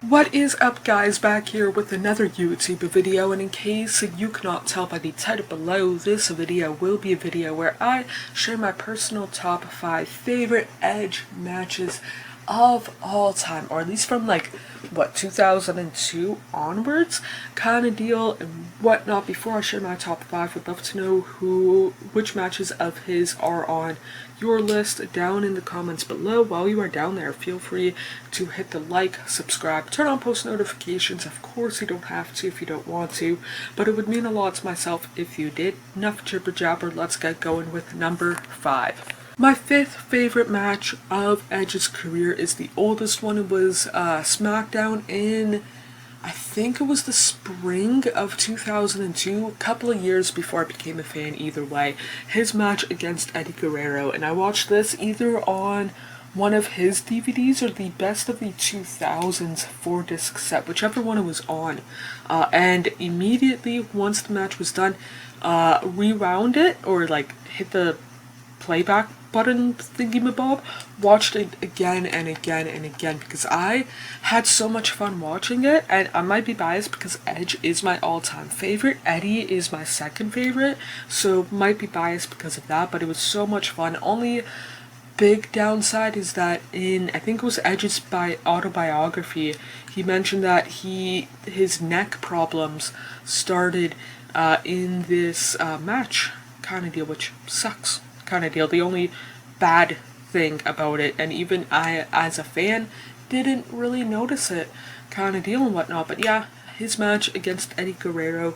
What is up, guys? Back here with another YouTube video, and in case you cannot tell by the title below, this video will be a video where I share my personal top 5 favorite Edge matches of all time, or at least from like, what, 2002 onwards kind of deal and whatnot. Before I share my top 5, would love to know which matches of his are on your list down in the comments below. While you are down there, feel free to hit the like, subscribe, turn on post notifications. Of course you don't have to if you don't want to, but it would mean a lot to myself if you did. Enough jibber jabber, let's get going with number 5. My 5th favorite match of Edge's career is the oldest one. It was SmackDown in, I think it was the spring of 2002, a couple of years before I became a fan either way. His match against Eddie Guerrero, and I watched this either on one of his DVDs or the Best of the 2000s 4-disc set, whichever one it was on. And immediately once the match was done, rewound it, or like hit the playback button thingy-mabob, watched it again and again and again because I had so much fun watching it. And I might be biased because Edge is my all-time favorite, Eddie is my second favorite, so might be biased because of that, but it was so much fun. Only big downside is that in, I think it was Edge's autobiography, he mentioned that his neck problems started in this match kind of deal, which sucks kind of deal. The only bad thing about it, and even I as a fan didn't really notice it kind of deal and whatnot, but yeah, his match against Eddie Guerrero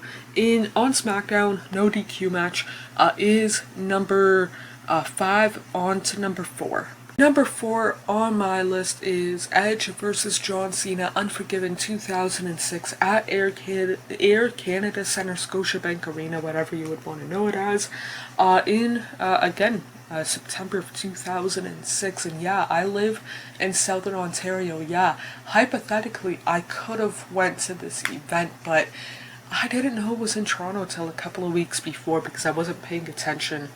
on SmackDown, no DQ match, is number 5. On to number 4. Number 4 on my list is Edge versus John Cena, Unforgiven 2006 at Air Canada Centre, Scotiabank Arena, whatever you would want to know it as, in, again, September of 2006. And yeah, I live in Southern Ontario. Yeah, hypothetically, I could have went to this event, but I didn't know it was in Toronto till a couple of weeks before because I wasn't paying attention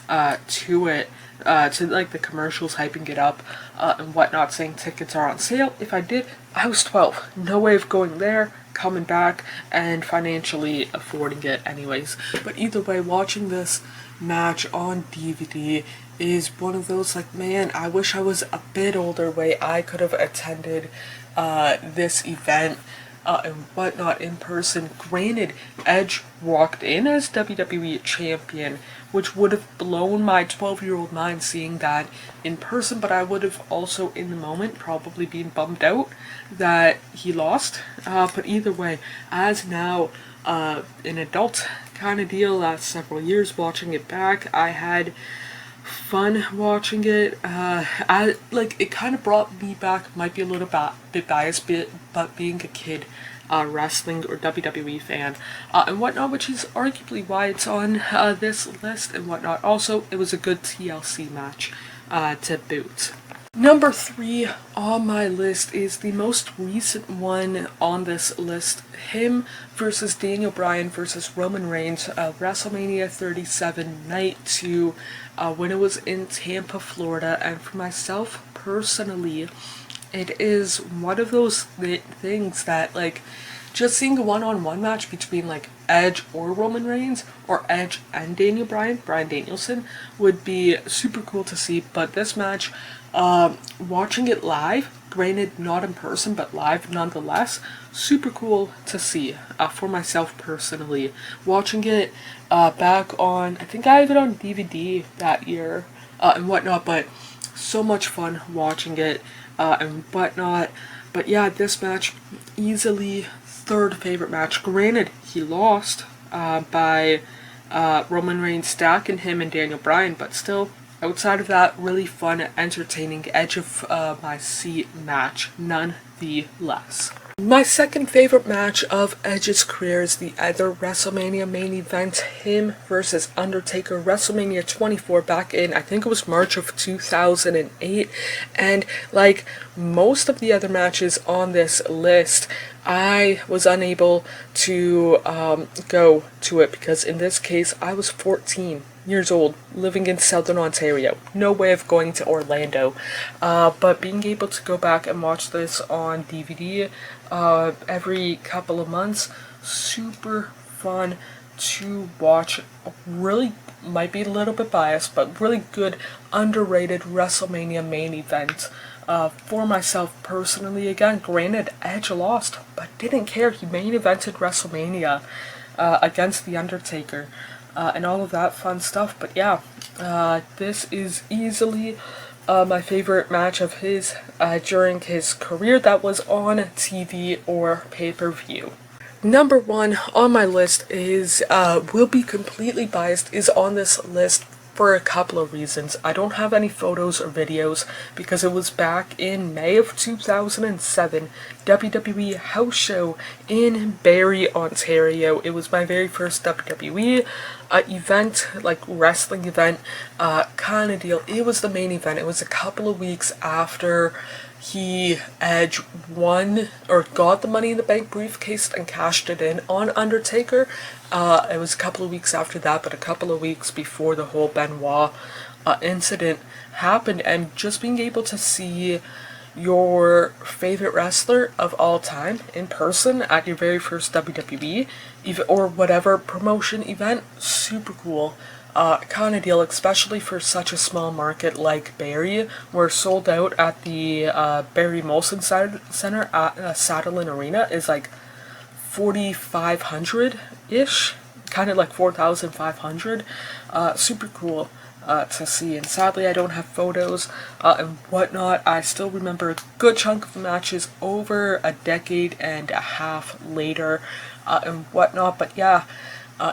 to it, to like the commercials hyping it up and whatnot, saying tickets are on sale. If I did, I was 12. No way of going there, coming back, and financially affording it anyways. But either way, watching this match on DVD is one of those, like, man, I wish I was a bit older way I could have attended this event and whatnot in person. Granted, Edge walked in as WWE champion, which would have blown my 12-year-old mind seeing that in person, but I would have also in the moment probably been bummed out that he lost. But either way, as now an adult kind of deal, last several years watching it back, I had fun watching it. It kind of brought me back, might be a little bit biased, but being a kid wrestling or WWE fan and whatnot, which is arguably why it's on this list and whatnot. Also, it was a good TLC match to boot. Number 3 on my list is the most recent one on this list. Him versus Daniel Bryan versus Roman Reigns, WrestleMania 37 Night 2, when it was in Tampa, Florida. And for myself personally, it is one of those things that, like, just seeing a one-on-one match between like Edge or Roman Reigns, or Edge and Daniel Bryan, Bryan Danielson, would be super cool to see. But this match, watching it live, granted not in person but live nonetheless, super cool to see for myself personally. Watching it back on, I think I have it on DVD that year and whatnot, but so much fun watching it and whatnot. But yeah, this match, easily 3rd favorite match. Granted, he lost by Roman Reigns stacking him and Daniel Bryan, but still, outside of that, really fun, entertaining, edge of my seat match, nonetheless. My 2nd favorite match of Edge's career is the other WrestleMania main event, him versus Undertaker, WrestleMania 24, back in, I think it was March of 2008. And like most of the other matches on this list, I was unable to go to it because in this case I was 14 years old, living in Southern Ontario. No way of going to Orlando. But being able to go back and watch this on DVD every couple of months, super fun to watch. Really might be a little bit biased, but really good, underrated WrestleMania main event. For myself personally, again, granted, Edge lost, but didn't care. He main evented WrestleMania against The Undertaker, and all of that fun stuff. But yeah, this is easily my favorite match of his during his career that was on TV or pay-per-view. Number one on my list is, will be completely biased, is on this list for a couple of reasons. I don't have any photos or videos because it was back in May of 2007, WWE house show in Barrie, Ontario. It was my very first WWE event, like wrestling event kind of deal. It was the main event. It was a couple of weeks after Edge won or got the Money in the Bank briefcase and cashed it in on Undertaker. It was a couple of weeks after that, but a couple of weeks before the whole Benoit incident happened, and just being able to see your favorite wrestler of all time in person at your very first WWE or whatever promotion event, super cool. Kind of deal, especially for such a small market like Barrie. We're sold out at the Barrie Molson Center at Saddlein Arena is like 4,500-ish, kind of like 4,500. Super cool to see, and sadly I don't have photos and whatnot. I still remember a good chunk of the matches over a decade and a half later and whatnot. But yeah,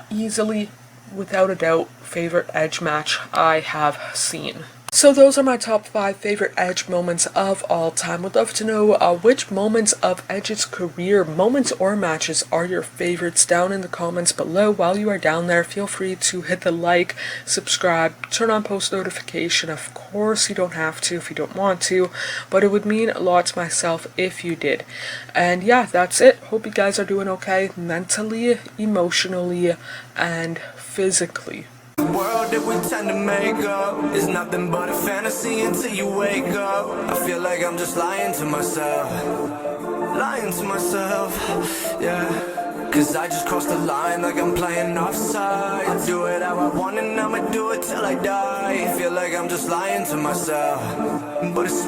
easily, without a doubt, favorite Edge match I have seen. So those are my top 5 favorite Edge moments of all time. Would love to know which moments of Edge's career, moments or matches, are your favorites down in the comments below. While you are down there, feel free to hit the like, subscribe, turn on post notification. Of course, you don't have to if you don't want to, but it would mean a lot to myself if you did. And yeah, that's it. Hope you guys are doing okay mentally, emotionally, and physically. The world that we tend to make up is nothing but a fantasy until you wake up. I feel like I'm just lying to myself, yeah. Cause I just crossed the line like I'm playing offside. I do it how I want and I'ma do it till I die. I feel like I'm just lying to myself, but it's